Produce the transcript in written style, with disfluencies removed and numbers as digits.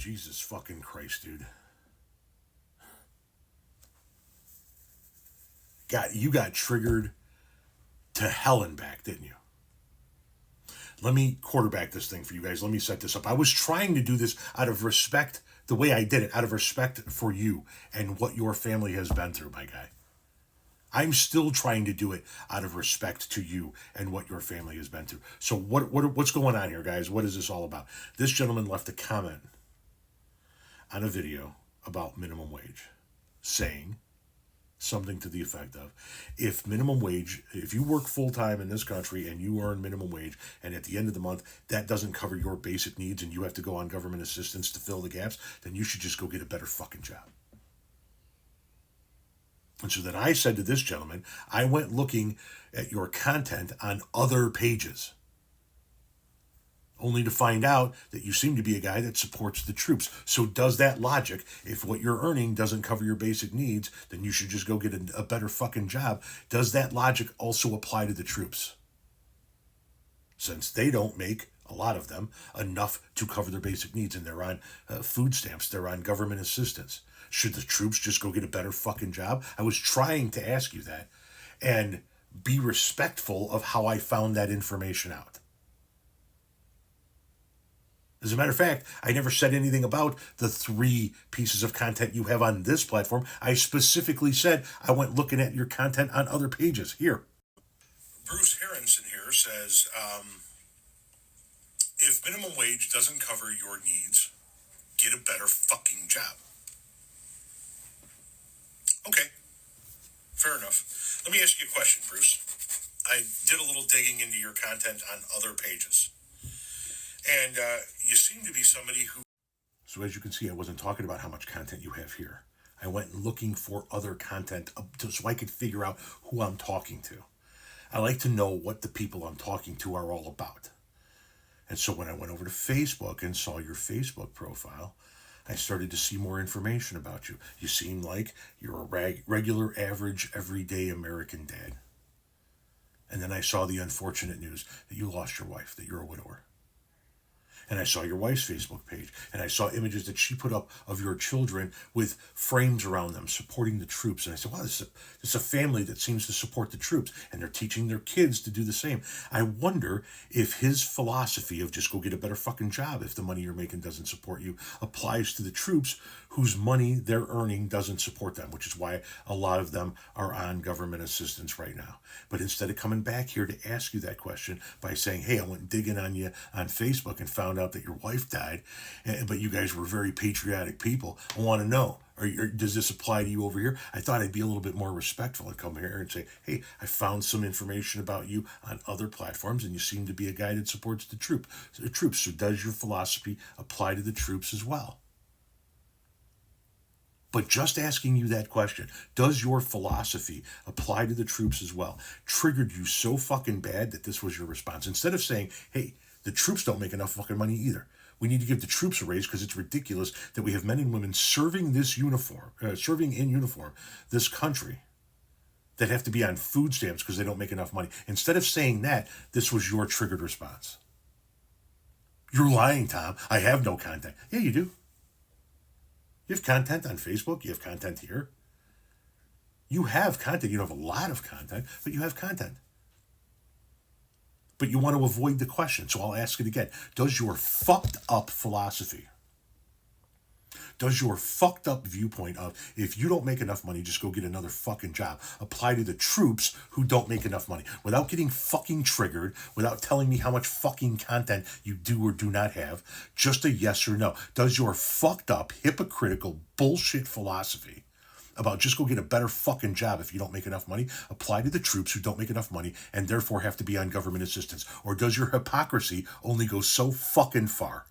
Jesus fucking Christ, dude. You got triggered to hell and back, didn't you? Let me quarterback this thing for you guys. Let me set this up. I was trying to do this out of respect, the way I did it, out of respect for you and what your family has been through, my guy. I'm still trying to do it out of respect to you and what your family has been through. So what's going on here, guys? What is this all about? This gentleman left a comment on a video about minimum wage, saying something to the effect of, if you work full-time in this country and you earn minimum wage, and at the end of the month that doesn't cover your basic needs and you have to go on government assistance to fill the gaps, then you should just go get a better fucking job. And so then I said to this gentleman, I went looking at your content on other pages, only to find out that you seem to be a guy that supports the troops. So does that logic, if what you're earning doesn't cover your basic needs, then you should just go get a better fucking job, does that logic also apply to the troops? Since they don't make, a lot of them, enough to cover their basic needs, and they're on food stamps, they're on government assistance, should the troops just go get a better fucking job? I was trying to ask you that and be respectful of how I found that information out. As a matter of fact, I never said anything about the 3 pieces of content you have on this platform. I specifically said I went looking at your content on other pages. Here. Bruce Harrison here says, if minimum wage doesn't cover your needs, get a better fucking job. Okay, fair enough. Let me ask you a question, Bruce. I did a little digging into your content on other pages. And you seem to be somebody who... So as you can see, I wasn't talking about how much content you have here. I went looking for other content so I could figure out who I'm talking to. I like to know what the people I'm talking to are all about. And so when I went over to Facebook and saw your Facebook profile, I started to see more information about you. You seem like you're a regular, average, everyday American dad. And then I saw the unfortunate news that you lost your wife, that you're a widower. And I saw your wife's Facebook page, and I saw images that she put up of your children with frames around them supporting the troops. And I said, wow, this is a family that seems to support the troops, and they're teaching their kids to do the same. I wonder if his philosophy of just go get a better fucking job if the money you're making doesn't support you applies to the troops whose money they're earning doesn't support them, which is why a lot of them are on government assistance right now. But instead of coming back here to ask you that question by saying, hey, I went digging on you on Facebook and found out that your wife died, but you guys were very patriotic people, I want to know, does this apply to you over here? I thought I'd be a little bit more respectful and come here and say, hey, I found some information about you on other platforms, and you seem to be a guy that supports the troops. So does your philosophy apply to the troops as well? But just asking you that question, does your philosophy apply to the troops as well, triggered you so fucking bad that this was your response? Instead of saying, hey, the troops don't make enough fucking money either. We need to give the troops a raise because it's ridiculous that we have men and women serving in uniform, this country, that have to be on food stamps because they don't make enough money. Instead of saying that, this was your triggered response. You're lying, Tom. I have no content. Yeah, you do. You have content on Facebook. You have content here. You have content. You don't have a lot of content, but you have content. But you want to avoid the question, so I'll ask it again. Does your fucked up philosophy, does your fucked up viewpoint of if you don't make enough money, just go get another fucking job, apply to the troops who don't make enough money? Without getting fucking triggered, without telling me how much fucking content you do or do not have, just a yes or no. Does your fucked up, hypocritical, bullshit philosophy about just go get a better fucking job if you don't make enough money apply to the troops who don't make enough money and therefore have to be on government assistance? Or does your hypocrisy only go so fucking far?